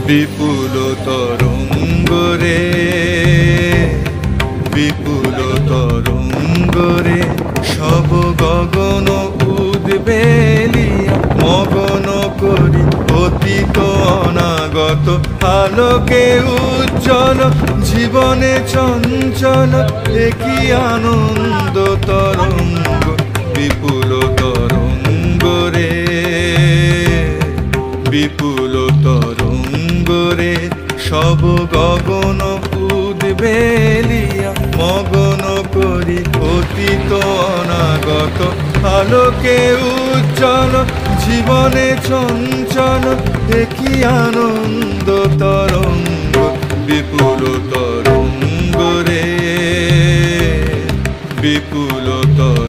বিপুল তরঙ্গ রে, বিপুল তরঙ্গ রে, সব গগন উদ্বেলিয়া মগন করি অতীত অনাগত আলোকে উজ্জ্বল জীবনে চঞ্চল একই আনন্দ তরঙ্গ বিপুল তরঙ্গ রে, বিপুল তরঙ্গ রে, সব গগন উদ্বেলিয়া মগন করি অতীত অনাগত আলোকে উজ্জ্বল জীবনে চঞ্চল একই আনন্দ তরঙ্গ বিপুল তরঙ্গ।